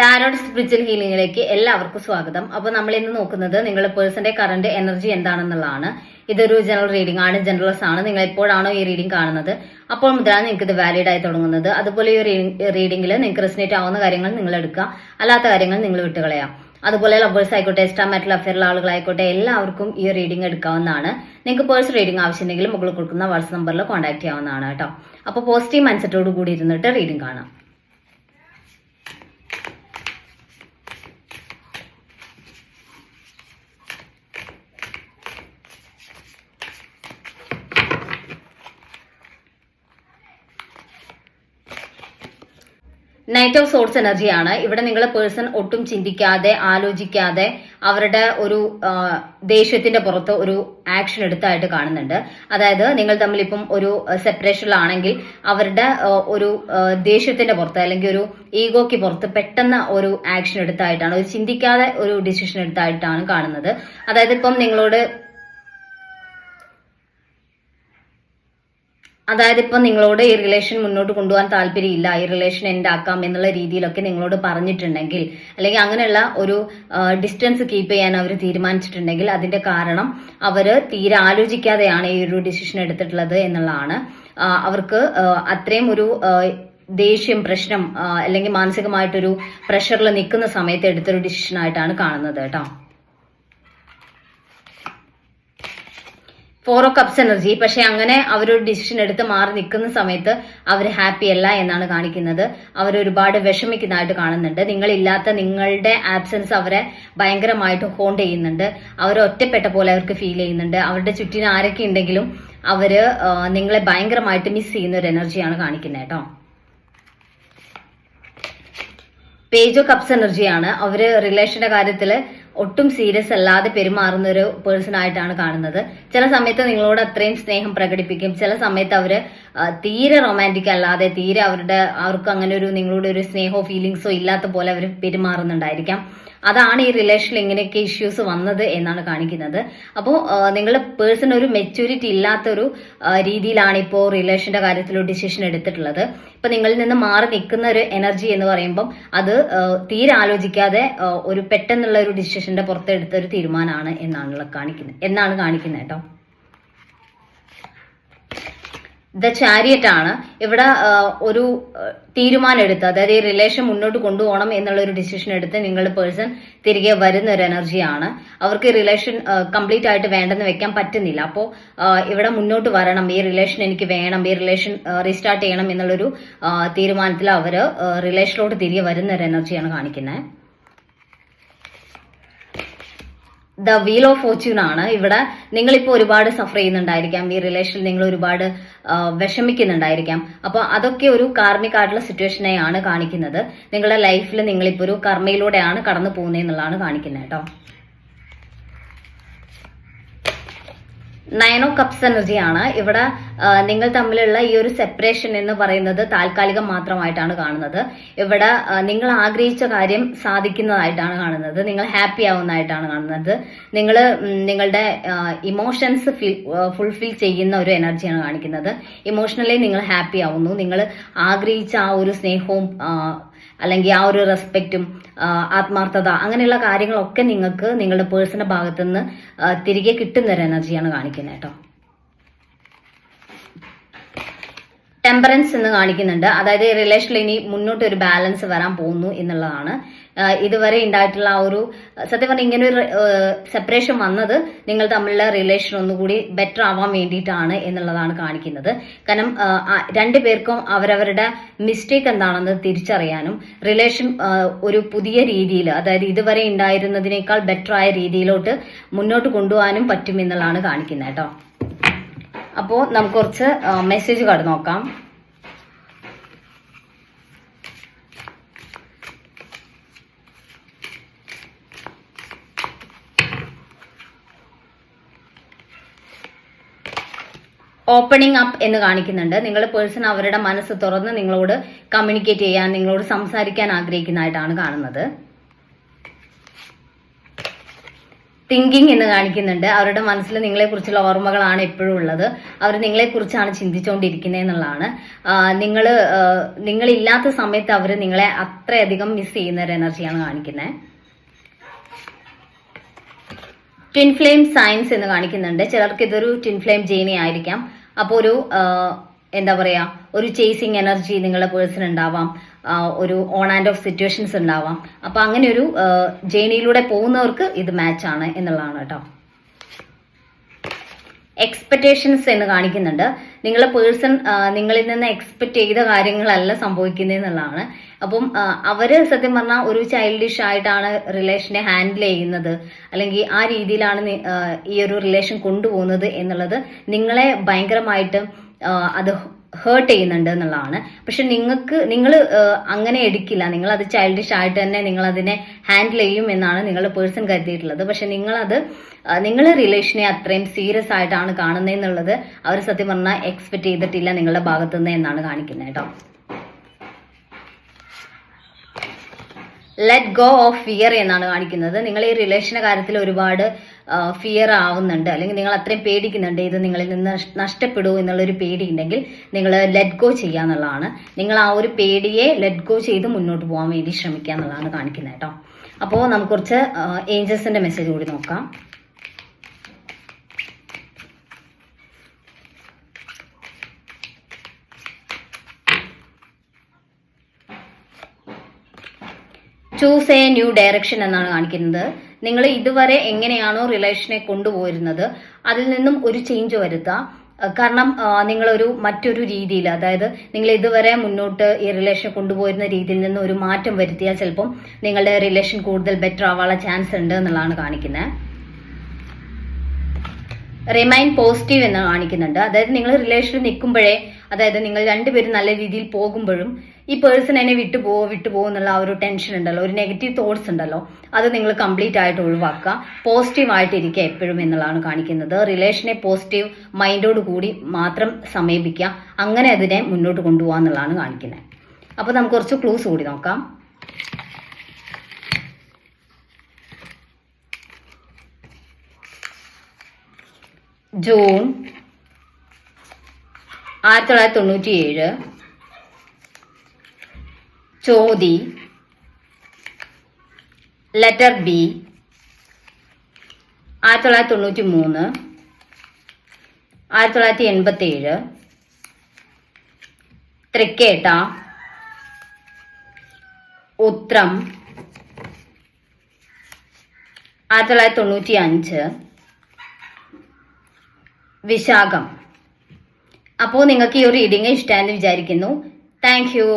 Tarot spiritual ഹീലിംഗിലേക്ക് എല്ലാവർക്കും സ്വാഗതം. അപ്പോൾ നമ്മൾ ഇന്ന് നോക്കുന്നത് നിങ്ങളുടെ പേഴ്സന്റെ കറന്റ് എനർജി എന്താണെന്നുള്ളതാണ്. ഇതൊരു ജനറൽ റീഡിംഗ് ആണ്, ജനറൽസ് ആണ്. നിങ്ങൾ എപ്പോഴാണോ ഈ റീഡിംഗ് കാണുന്നത് അപ്പോൾ മുതലാണ് നിങ്ങൾക്ക് ഇത് വാലിഡ് ആയി തുടങ്ങുന്നത്. അതുപോലെ ഈ റീഡിംഗിൽ നിങ്ങൾക്ക് റെസിനേറ്റ് ആവുന്ന കാര്യങ്ങൾ നിങ്ങൾ എടുക്കുക, അല്ലാത്ത കാര്യങ്ങൾ നിങ്ങൾ വിട്ടുകളയാം. അതുപോലെ ലവേഴ്സ് ആയിക്കോട്ടെ, എക്സ്ട്രാ മാരിറ്റൽ അഫെയറുള്ള ആളുകളായിക്കോട്ടെ, എല്ലാവർക്കും ഈ റീഡിംഗ് എടുക്കാവുന്നതാണ്. നിങ്ങൾക്ക് പേഴ്സണൽ റീഡിംഗ് ആവശ്യമുണ്ടെങ്കിൽ മുകളിൽ കൊടുക്കുന്ന വാട്സ്ആപ്പ് നമ്പറിൽ കോൺടാക്ട് ചെയ്യാവുന്നതാണ് കേട്ടോ. അപ്പോൾ പോസിറ്റീവ് മൈൻഡ്സെറ്റോട് കൂടി ഇരുന്നിട്ട് റീഡിംഗ് കാണാം. നൈറ്റ് ഓഫ് സോർട്സ് എനർജിയാണ്. ഇവിടെ നിങ്ങളെ പേഴ്സൺ ഒട്ടും ചിന്തിക്കാതെ ആലോചിക്കാതെ അവരുടെ ഒരു ദേഷ്യത്തിന്റെ പുറത്ത് ഒരു ആക്ഷൻ എടുത്തായിട്ട് കാണുന്നുണ്ട്. അതായത് നിങ്ങൾ തമ്മിൽ ഇപ്പം ഒരു സെപ്പറേഷനിലാണെങ്കിൽ അവരുടെ ഒരു ദേഷ്യത്തിന്റെ പുറത്ത് അല്ലെങ്കിൽ ഒരു ഈഗോയ്ക്ക് പുറത്ത് പെട്ടെന്ന് ഒരു ആക്ഷൻ എടുത്തായിട്ടാണ്, ഒരു ചിന്തിക്കാതെ ഒരു ഡിസിഷൻ എടുത്തായിട്ടാണ് കാണുന്നത്. അതായത് ഇപ്പം നിങ്ങളോട് ഈ റിലേഷൻ മുന്നോട്ട് കൊണ്ടുപോകാൻ താല്പര്യമില്ല, ഈ റിലേഷൻ എൻഡ് ആക്കാം എന്നുള്ള രീതിയിലൊക്കെ നിങ്ങളോട് പറഞ്ഞിട്ടുണ്ടെങ്കിൽ, അല്ലെങ്കിൽ അങ്ങനെയുള്ള ഒരു ഡിസ്റ്റൻസ് കീപ്പ് ചെയ്യാൻ അവർ തീരുമാനിച്ചിട്ടുണ്ടെങ്കിൽ അതിന്റെ കാരണം അവർ തീരെ ആലോചിക്കാതെയാണ് ഈ ഒരു ഡിസിഷൻ എടുത്തിട്ടുള്ളത് എന്നുള്ളതാണ്. അവർക്ക് അത്രയും ഒരു ദേഷ്യം, പ്രശ്നം അല്ലെങ്കിൽ മാനസികമായിട്ടൊരു പ്രഷറിൽ നിൽക്കുന്ന സമയത്ത് എടുത്തൊരു ഡിസിഷൻ ആയിട്ടാണ് കാണുന്നത് കേട്ടോ. 4 ഓഫ് കപ്സ് എനർജി. പക്ഷെ അങ്ങനെ അവരൊരു ഡിസിഷൻ എടുത്ത് മാറി നിൽക്കുന്ന സമയത്ത് അവർ ഹാപ്പി അല്ല എന്നാണ് കാണിക്കുന്നത്. അവർ ഒരുപാട് വിഷമിക്കുന്നതായിട്ട് കാണുന്നുണ്ട്. നിങ്ങളില്ലാത്ത നിങ്ങളുടെ ആബ്സെൻസ് അവരെ ഭയങ്കരമായിട്ട് ഹോണ്ട് ചെയ്യുന്നുണ്ട്. അവർ ഒറ്റപ്പെട്ട പോലെ അവർക്ക് ഫീൽ ചെയ്യുന്നുണ്ട്. അവരുടെ ചുറ്റിന് ആരൊക്കെ ഉണ്ടെങ്കിലും അവര് നിങ്ങളെ ഭയങ്കരമായിട്ട് മിസ് ചെയ്യുന്ന ഒരു എനർജിയാണ് കാണിക്കുന്നത് കേട്ടോ. പേജ് ഓഫ് കപ്സ് എനർജിയാണ്. അവര് റിലേഷന്റെ കാര്യത്തിൽ ഒട്ടും സീരിയസ് അല്ലാതെ പെരുമാറുന്ന ഒരു പേഴ്സൺ ആയിട്ടാണ് കാണുന്നത്. ചില സമയത്ത് നിങ്ങളോട് അത്രയും സ്നേഹം പ്രകടിപ്പിക്കും, ചില സമയത്ത് അവര് തീരെ റൊമാൻറ്റിക് അല്ലാതെ തീരെ അവർക്ക് അങ്ങനെ ഒരു നിങ്ങളോട് ഒരു സ്നേഹമോ ഫീലിങ്സോ ഇല്ലാത്ത പോലെ അവർ പെരുമാറുന്നുണ്ടായിരിക്കാം. അതാണ് ഈ റിലേഷനിൽ ഇങ്ങനെയൊക്കെ ഇഷ്യൂസ് വന്നത് എന്നാണ് കാണിക്കുന്നത്. അപ്പോൾ നിങ്ങളുടെ പേഴ്സൺ ഒരു മെച്യൂരിറ്റി ഇല്ലാത്തൊരു രീതിയിലാണ് ഇപ്പോൾ റിലേഷന്റെ കാര്യത്തിൽ ഒരു ഡിസിഷൻ എടുത്തിട്ടുള്ളത്. ഇപ്പൊ നിങ്ങളിൽ നിന്ന് മാറി നിൽക്കുന്ന ഒരു എനർജി എന്ന് പറയുമ്പം അത് തീരെ ആലോചിക്കാതെ ഒരു പെട്ടെന്നുള്ള ഒരു ഡിസിഷന്റെ പുറത്തെടുത്ത ഒരു തീരുമാനമാണ് എന്നാണ് കാണിക്കുന്നത് കേട്ടോ. ദ ചാരിയറ്റ് ആണ്. ഇവിടെ ഒരു തീരുമാനം എടുത്ത്, അതായത് ഈ റിലേഷൻ മുന്നോട്ട് കൊണ്ടുപോകണം എന്നുള്ള ഒരു ഡിസിഷൻ എടുത്ത് നിങ്ങളുടെ പേഴ്സൺ തിരികെ വരുന്ന ഒരു എനർജിയാണ്. അവർക്ക് ഈ റിലേഷൻ കംപ്ലീറ്റ് ആയിട്ട് വേണ്ടെന്ന് വെക്കാൻ പറ്റുന്നില്ല. അപ്പോൾ ഇവിടെ മുന്നോട്ട് വരണം, ഈ റിലേഷൻ എനിക്ക് വേണം, ഈ റിലേഷൻ റീസ്റ്റാർട്ട് ചെയ്യണം എന്നുള്ളൊരു തീരുമാനത്തിൽ അവര് റിലേഷനിലോട്ട് തിരികെ വരുന്ന ഒരു എനർജിയാണ് കാണിക്കുന്നത്. ദ വീൽ ഓഫ് ഫോർച്യൂൺ ആണ്. ഇവിടെ നിങ്ങളിപ്പോൾ ഒരുപാട് സഫർ ചെയ്യുന്നുണ്ടായിരിക്കാം, ഈ റിലേഷനിൽ നിങ്ങൾ ഒരുപാട് വിഷമിക്കുന്നുണ്ടായിരിക്കാം. അപ്പോൾ അതൊക്കെ ഒരു കാർമിക് ആയിട്ടുള്ള സിറ്റുവേഷനെയാണ് കാണിക്കുന്നത്. നിങ്ങളുടെ ലൈഫിൽ നിങ്ങളിപ്പോൾ ഒരു കർമ്മയിലൂടെയാണ് കടന്നു പോകുന്നത് എന്നുള്ളതാണ് കാണിക്കുന്നത് കേട്ടോ. 9 ഓഫ് കപ്സ് എനർജിയാണ്. ഇവിടെ നിങ്ങൾ തമ്മിലുള്ള ഈ ഒരു സെപ്പറേഷൻ എന്ന് പറയുന്നത് താൽക്കാലികം മാത്രമായിട്ടാണ് കാണുന്നത്. ഇവിടെ നിങ്ങൾ ആഗ്രഹിച്ച കാര്യം സാധിക്കുന്നതായിട്ടാണ് കാണുന്നത്, നിങ്ങൾ ഹാപ്പി ആവുന്നതായിട്ടാണ് കാണുന്നത്. നിങ്ങളുടെ ഇമോഷൻസ് ഫുൾഫിൽ ചെയ്യുന്ന ഒരു എനർജിയാണ് കാണിക്കുന്നത്. ഇമോഷണലി നിങ്ങൾ ഹാപ്പി ആവുന്നു. നിങ്ങൾ ആഗ്രഹിച്ച ആ ഒരു സ്നേഹവും അല്ലെങ്കിൽ ആ ഒരു റെസ്പെക്റ്റും ആത്മാർത്ഥത അങ്ങനെയുള്ള കാര്യങ്ങളൊക്കെ നിങ്ങൾക്ക് നിങ്ങളുടെ പേഴ്സണൽ ഭാഗത്തുനിന്ന് തിരികെ കിട്ടുന്ന ഒരു എനർജിയാണ് കാണിക്കുന്നത് കേട്ടോ. ടെമ്പറൻസ് എന്ന് കാണിക്കുന്നുണ്ട്. അതായത് റിലേഷനിൽ ഇനി മുന്നോട്ട് ഒരു ബാലൻസ് വരാൻ പോകുന്നു എന്നുള്ളതാണ്. ഇതുവരെ ഉണ്ടായിട്ടുള്ള ആ ഒരു സത്യം പറഞ്ഞാൽ ഇങ്ങനെ ഒരു സെപ്പറേഷൻ വന്നത് നിങ്ങൾ തമ്മിലുള്ള റിലേഷൻ ഒന്നുകൂടി ബെറ്റർ ആവാൻ വേണ്ടിയിട്ടാണ് എന്നുള്ളതാണ് കാണിക്കുന്നത്. കാരണം രണ്ടുപേർക്കും അവരവരുടെ മിസ്റ്റേക്ക് എന്താണെന്ന് തിരിച്ചറിയാനും റിലേഷൻ ഒരു പുതിയ രീതിയിൽ, അതായത് ഇതുവരെ ഉണ്ടായിരുന്നതിനേക്കാൾ ബെറ്റർ ആയ രീതിയിലോട്ട് മുന്നോട്ട് കൊണ്ടുപോകാനും പറ്റും എന്നുള്ളതാണ് കാണിക്കുന്നത് കേട്ടോ. അപ്പോൾ നമുക്ക് കുറച്ച് മെസ്സേജ് കാർഡ് നോക്കാം. ഓപ്പണിംഗ് അപ്പ് എന്ന് കാണിക്കുന്നുണ്ട്. നിങ്ങളുടെ പേഴ്സൺ അവരുടെ മനസ്സ് തുറന്ന് നിങ്ങളോട് കമ്മ്യൂണിക്കേറ്റ് ചെയ്യാൻ, നിങ്ങളോട് സംസാരിക്കാൻ ആഗ്രഹിക്കുന്നതായിട്ടാണ് കാണുന്നത്. തിങ്കിങ് എന്ന് കാണിക്കുന്നുണ്ട്. അവരുടെ മനസ്സിൽ നിങ്ങളെ കുറിച്ചുള്ള ഓർമ്മകളാണ് എപ്പോഴും ഉള്ളത്. അവർ നിങ്ങളെ കുറിച്ചാണ് ചിന്തിച്ചുകൊണ്ടിരിക്കുന്നത് എന്നുള്ളതാണ്. നിങ്ങളില്ലാത്ത സമയത്ത് അവർ നിങ്ങളെ അത്രയധികം മിസ് ചെയ്യുന്ന ഒരു എനർജിയാണ് കാണിക്കുന്നത്. ട്വിൻ ഫ്ലെയിം സയൻസ് എന്ന് കാണിക്കുന്നുണ്ട്. ചിലർക്ക് ഇതൊരു ട്വിൻ ഫ്ലെയിം ജേണി ആയിരിക്കാം. അപ്പോൾ ഒരു എന്താ പറയാ, ഒരു ചേസിങ് എനർജി നിങ്ങളുടെ പേഴ്സൺ ഉണ്ടാവാം, ഒരു ഓൺ ആൻഡ് ഓഫ് സിറ്റുവേഷൻസ് ഉണ്ടാവാം. അപ്പൊ അങ്ങനെ ഒരു ജേണിയിലൂടെ പോകുന്നവർക്ക് ഇത് മാച്ച് ആണ് എന്നുള്ളതാണ് കേട്ടോ. എക്സ്പെക്ടേഷൻസ് എന്ന് കാണിക്കുന്നുണ്ട്. നിങ്ങളുടെ പേഴ്സൺ നിങ്ങളിൽ നിന്ന് എക്സ്പെക്ട് ചെയ്ത കാര്യങ്ങളല്ല സംഭവിക്കുന്നത് എന്നുള്ളതാണ്. അപ്പം അവര് സത്യം പറഞ്ഞാൽ ഒരു ചൈൽഡിഷ് ആയിട്ടാണ് റിലേഷനെ ഹാൻഡിൽ ചെയ്യുന്നത്, അല്ലെങ്കിൽ ആ രീതിയിലാണ് ഈ ഒരു റിലേഷൻ കൊണ്ടുപോകുന്നത് എന്നുള്ളത് നിങ്ങളെ ഭയങ്കരമായിട്ട് അത് ഹേർട്ട് ചെയ്യുന്നുണ്ട് എന്നുള്ളതാണ്. പക്ഷെ നിങ്ങൾ അങ്ങനെ എടുക്കില്ല. നിങ്ങൾ അത് ചൈൽഡിഷ് ആയിട്ട് തന്നെ നിങ്ങൾ അതിനെ ഹാൻഡിൽ ചെയ്യും എന്നാണ് നിങ്ങളുടെ പേഴ്സൺ കരുതിയിട്ടുള്ളത്. പക്ഷെ നിങ്ങൾ റിലേഷനെ അത്രയും സീരിയസ് ആയിട്ടാണ് കാണുന്നതെന്നുള്ളത് അവർ സത്യം പറഞ്ഞാൽ എക്സ്പെക്ട് ചെയ്തിട്ടില്ല നിങ്ങളുടെ ഭാഗത്തുനിന്ന് എന്നാണ് കാണിക്കുന്നത് കേട്ടോ. ലെറ്റ് ഗോ ഓഫ് ഫിയർ എന്നാണ് കാണിക്കുന്നത്. നിങ്ങൾ ഈ റിലേഷന്റെ കാര്യത്തിൽ ഒരുപാട് ഫിയർ ആവുന്നുണ്ട്, അല്ലെങ്കിൽ നിങ്ങൾ അത്രയും പേടിക്കുന്നുണ്ട്, ഇത് നിങ്ങളിൽ നിന്ന് നഷ്ടപ്പെടുമോ എന്നുള്ളൊരു പേടി ഉണ്ടെങ്കിൽ നിങ്ങൾ ലെറ്റ് ഗോ ചെയ്യുക എന്നുള്ളതാണ്. നിങ്ങൾ ആ ഒരു പേടിയെ ലെറ്റ് ഗോ ചെയ്ത് മുന്നോട്ട് പോകാൻ വേണ്ടി ശ്രമിക്കുക എന്നുള്ളതാണ് കാണിക്കുന്നത് കേട്ടോ. അപ്പോൾ നമുക്ക് കുറച്ച് ഏഞ്ചൽസിന്റെ മെസ്സേജ് കൂടി നോക്കാം. ചൂസ് എ ന്യൂ ഡയറക്ഷൻ എന്നാണ് കാണിക്കുന്നത്. നിങ്ങൾ ഇതുവരെ എങ്ങനെയാണോ റിലേഷനെ കൊണ്ടുപോയിരുന്നത് അതിൽ നിന്നും ഒരു ചേഞ്ച് വരുത്താം. കാരണം നിങ്ങളൊരു മറ്റൊരു രീതിയിൽ, അതായത് നിങ്ങൾ ഇതുവരെ മുന്നോട്ട് ഈ റിലേഷൻ കൊണ്ടുപോയിരുന്ന രീതിയിൽ നിന്ന് ഒരു മാറ്റം വരുത്തിയാൽ ചിലപ്പം നിങ്ങളുടെ റിലേഷൻ കൂടുതൽ ബെറ്റർ ആവാനുള്ള ചാൻസ് ഉണ്ട് എന്നുള്ളതാണ് കാണിക്കുന്നത്. റിമൈൻ പോസിറ്റീവ് എന്ന് കാണിക്കുന്നുണ്ട്. അതായത് നിങ്ങൾ റിലേഷനിൽ നിൽക്കുമ്പോഴേ, അതായത് നിങ്ങൾ രണ്ടുപേരും നല്ല രീതിയിൽ പോകുമ്പോഴും ഈ പേഴ്സൺ എന്നെ വിട്ടുപോകും എന്നുള്ള ആ ഒരു ടെൻഷൻ ഉണ്ടല്ലോ, ഒരു നെഗറ്റീവ് തോട്ട്സ് ഉണ്ടല്ലോ, അത് നിങ്ങൾ കംപ്ലീറ്റ് ആയിട്ട് ഒഴിവാക്കുക. പോസിറ്റീവ് ആയിട്ടിരിക്കുക എപ്പോഴും എന്നുള്ളതാണ് കാണിക്കുന്നത്. റിലേഷനെ പോസിറ്റീവ് മൈൻഡോട് കൂടി മാത്രം സമീപിക്കുക, അങ്ങനെ അതിനെ മുന്നോട്ട് കൊണ്ടുപോകുക എന്നുള്ളതാണ് കാണിക്കുന്നത്. അപ്പോൾ നമുക്ക് കുറച്ച് ക്ലൂസ് കൂടി നോക്കാം. ജൂൺ 1997, ചോതി, ലെറ്റർ ബി, 1993, 1987, തൃക്കേട്ട, ഉത്രം, 1995, വിശാഖം. അപ്പോൾ നിങ്ങൾക്ക് ഈ ഒരു റീഡിങ് ഇഷ്ടമായെന്ന് വിചാരിക്കുന്നു. Thank you.